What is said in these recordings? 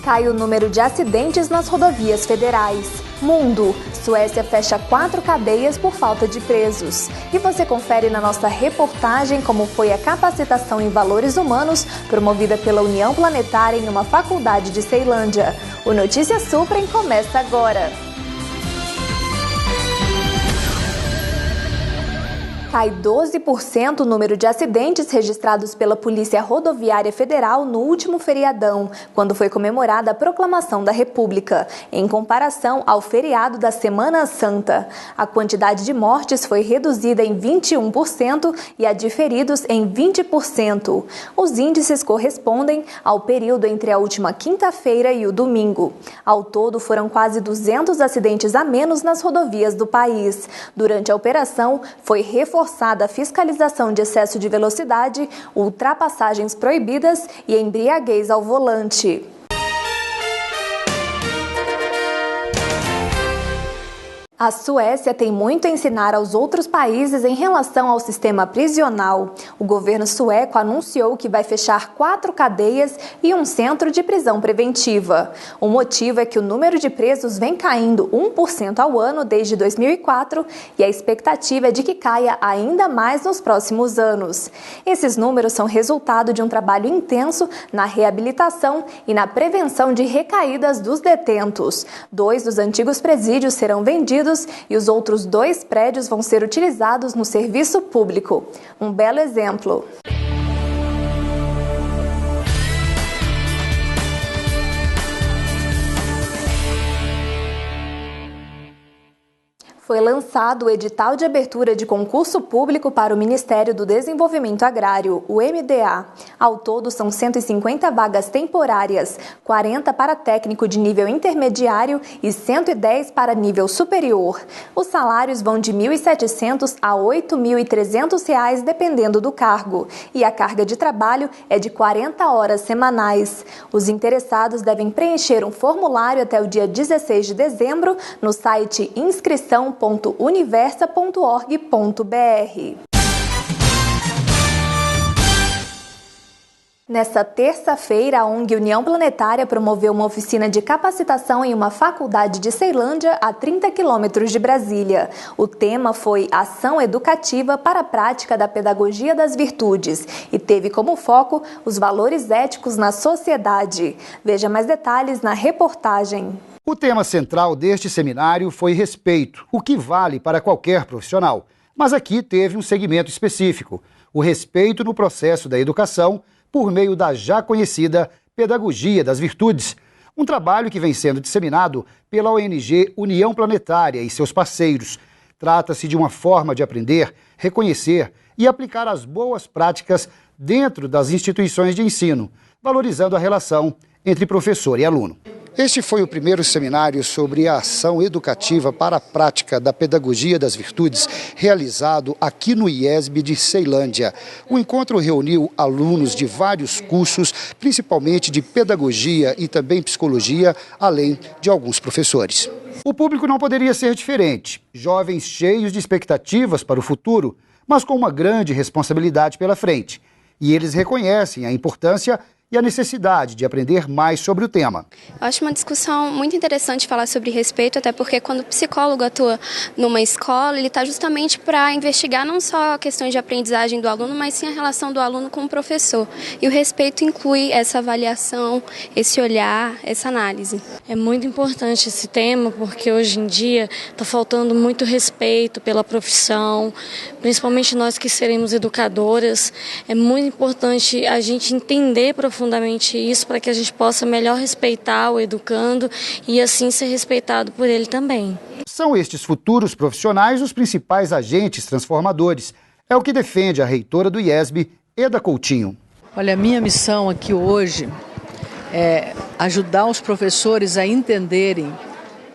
Cai o número de acidentes nas rodovias federais. Mundo. Suécia fecha 4 cadeias por falta de presos. E você confere na nossa reportagem como foi a capacitação em valores humanos promovida pela União Planetária em uma faculdade de Ceilândia. O Notícias Suprem começa agora. Cai 12% o número de acidentes registrados pela Polícia Rodoviária Federal no último feriadão, quando foi comemorada a Proclamação da República, em comparação ao feriado da Semana Santa. A quantidade de mortes foi reduzida em 21% e a de feridos em 20%. Os índices correspondem ao período entre a última quinta-feira e o domingo. Ao todo, foram quase 200 acidentes a menos nas rodovias do país. Durante a operação, foi reforçada a fiscalização de excesso de velocidade, ultrapassagens proibidas e embriaguez ao volante. A Suécia tem muito a ensinar aos outros países em relação ao sistema prisional. O governo sueco anunciou que vai fechar 4 cadeias e um centro de prisão preventiva. O motivo é que o número de presos vem caindo 1% ao ano desde 2004 e a expectativa é de que caia ainda mais nos próximos anos. Esses números são resultado de um trabalho intenso na reabilitação e na prevenção de recaídas dos detentos. 2 dos antigos presídios serão vendidos e os outros 2 prédios vão ser utilizados no serviço público. Um belo exemplo. Foi lançado o edital de abertura de concurso público para o Ministério do Desenvolvimento Agrário, o MDA. Ao todo, são 150 vagas temporárias, 40 para técnico de nível intermediário e 110 para nível superior. Os salários vão de R$ 1.700 a R$ 8.300, dependendo do cargo, e a carga de trabalho é de 40 horas semanais. Os interessados devem preencher um formulário até o dia 16 de dezembro no site inscrição.universa.org.br. Nesta terça-feira, a ONG União Planetária promoveu uma oficina de capacitação em uma faculdade de Ceilândia, a 30 quilômetros de Brasília. O tema foi Ação Educativa para a Prática da Pedagogia das Virtudes e teve como foco os valores éticos na sociedade. Veja mais detalhes na reportagem. O tema central deste seminário foi respeito, o que vale para qualquer profissional. Mas aqui teve um segmento específico, o respeito no processo da educação por meio da já conhecida Pedagogia das Virtudes, um trabalho que vem sendo disseminado pela ONG União Planetária e seus parceiros. Trata-se de uma forma de aprender, reconhecer e aplicar as boas práticas dentro das instituições de ensino, valorizando a relação entre professor e aluno. Este foi o primeiro seminário sobre a ação educativa para a prática da Pedagogia das Virtudes, realizado aqui no IESB de Ceilândia. O encontro reuniu alunos de vários cursos, principalmente de pedagogia e também psicologia, além de alguns professores. O público não poderia ser diferente. Jovens cheios de expectativas para o futuro, mas com uma grande responsabilidade pela frente. E eles reconhecem a importância e a necessidade de aprender mais sobre o tema. Eu acho uma discussão muito interessante falar sobre respeito, até porque quando o psicólogo atua numa escola, ele está justamente para investigar não só questões de aprendizagem do aluno, mas sim a relação do aluno com o professor. E o respeito inclui essa avaliação, esse olhar, essa análise. É muito importante esse tema, porque hoje em dia está faltando muito respeito pela profissão, principalmente nós que seremos educadoras. É muito importante a gente entender profundamente isso para que a gente possa melhor respeitar o educando e assim ser respeitado por ele também. São estes futuros profissionais os principais agentes transformadores. É o que defende a reitora do IESB, Eda Coutinho. Olha, a minha missão aqui hoje é ajudar os professores a entenderem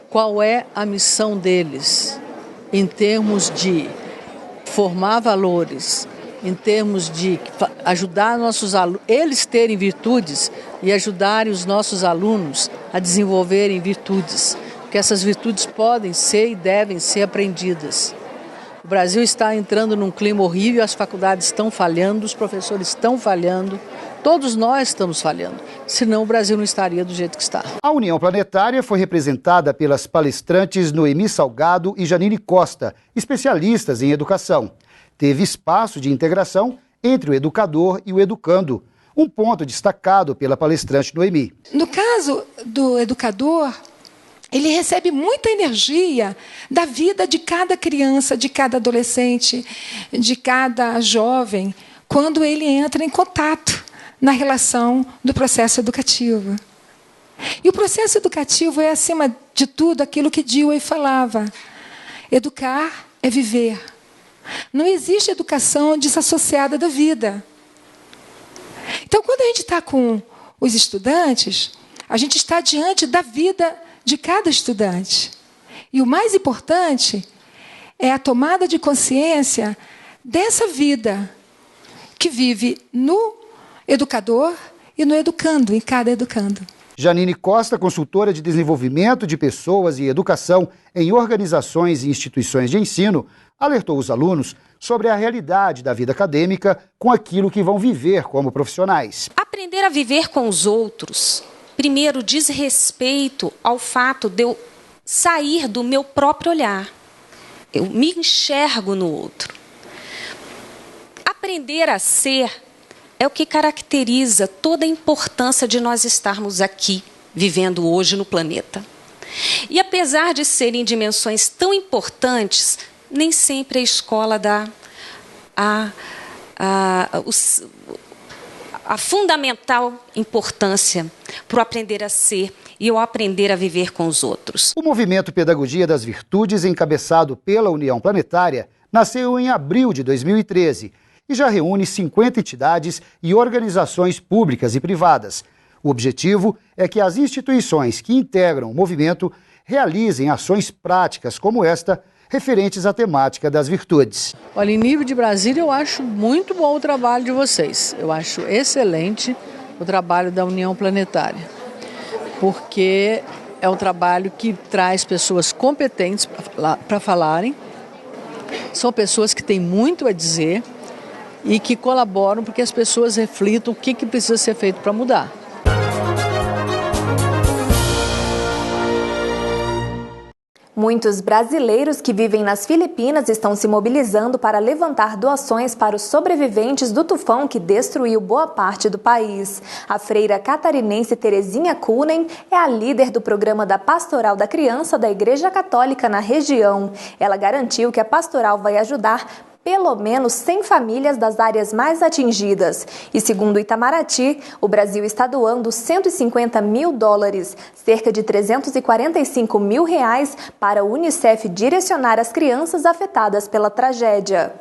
qual é a missão deles em termos de formar valores, em termos de ajudar nossos alunos, eles terem virtudes e ajudarem os nossos alunos a desenvolverem virtudes, porque essas virtudes podem ser e devem ser aprendidas. O Brasil está entrando num clima horrível, as faculdades estão falhando, os professores estão falhando, Todos nós estamos falhando, senão o Brasil não estaria do jeito que está. A União Planetária foi representada pelas palestrantes Noemi Salgado e Janine Costa, especialistas em educação. Teve espaço de integração entre o educador e o educando, um ponto destacado pela palestrante Noemi. No caso do educador, ele recebe muita energia da vida de cada criança, de cada adolescente, de cada jovem, quando ele entra em contato na relação do processo educativo. E o processo educativo é, acima de tudo, aquilo que Dewey falava. Educar é viver. Não existe educação desassociada da vida. Então, quando a gente está com os estudantes, a gente está diante da vida de cada estudante. E o mais importante é a tomada de consciência dessa vida que vive no educador e no educando, em cada educando. Janine Costa, consultora de desenvolvimento de pessoas e educação em organizações e instituições de ensino, alertou os alunos sobre a realidade da vida acadêmica com aquilo que vão viver como profissionais. Aprender a viver com os outros, primeiro, diz respeito ao fato de eu sair do meu próprio olhar. Eu me enxergo no outro. Aprender a ser é o que caracteriza toda a importância de nós estarmos aqui, vivendo hoje no planeta. E apesar de serem dimensões tão importantes, nem sempre a escola dá a fundamental importância para o aprender a ser e o aprender a viver com os outros. O movimento Pedagogia das Virtudes, encabeçado pela União Planetária, nasceu em abril de 2013 e já reúne 50 entidades e organizações públicas e privadas. O objetivo é que as instituições que integram o movimento realizem ações práticas como esta, referentes à temática das virtudes. Olha, em nível de Brasília, eu acho muito bom o trabalho de vocês. Eu acho excelente o trabalho da União Planetária, porque é um trabalho que traz pessoas competentes para falarem, são pessoas que têm muito a dizer e que colaboram para que as pessoas reflitam o que precisa ser feito para mudar. Muitos brasileiros que vivem nas Filipinas estão se mobilizando para levantar doações para os sobreviventes do tufão que destruiu boa parte do país. A freira catarinense Terezinha Kunen é a líder do programa da Pastoral da Criança da Igreja Católica na região. Ela garantiu que a pastoral vai ajudar pelo menos 100 famílias das áreas mais atingidas. E segundo o Itamaraty, o Brasil está doando $150 mil, cerca de R$345 mil, para a Unicef direcionar as crianças afetadas pela tragédia.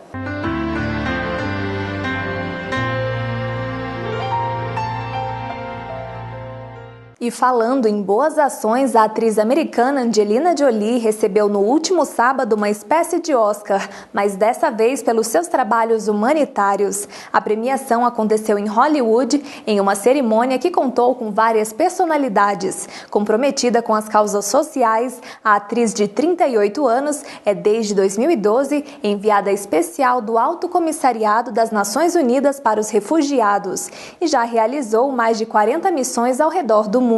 E falando em boas ações, a atriz americana Angelina Jolie recebeu no último sábado uma espécie de Oscar, mas dessa vez pelos seus trabalhos humanitários. A premiação aconteceu em Hollywood, em uma cerimônia que contou com várias personalidades. Comprometida com as causas sociais, a atriz de 38 anos é desde 2012 enviada especial do Alto Comissariado das Nações Unidas para os Refugiados e já realizou mais de 40 missões ao redor do mundo.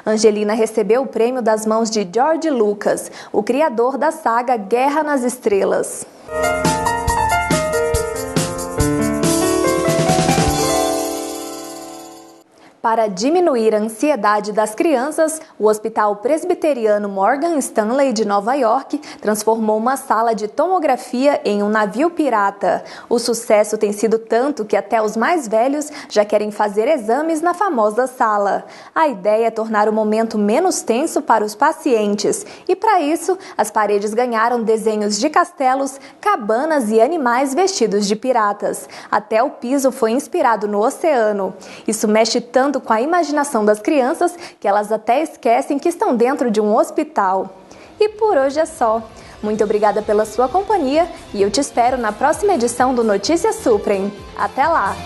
Angelina recebeu o prêmio das mãos de George Lucas, o criador da saga Guerra nas Estrelas. Para diminuir a ansiedade das crianças, o Hospital Presbiteriano Morgan Stanley de Nova York transformou uma sala de tomografia em um navio pirata. O sucesso tem sido tanto que até os mais velhos já querem fazer exames na famosa sala. A ideia é tornar o momento menos tenso para os pacientes e, para isso, as paredes ganharam desenhos de castelos, cabanas e animais vestidos de piratas. Até o piso foi inspirado no oceano. Isso mexe tanto com a imaginação das crianças que elas até esquecem que estão dentro de um hospital. E por hoje é só. Muito obrigada pela sua companhia e eu te espero na próxima edição do Notícias Suprem. Até lá!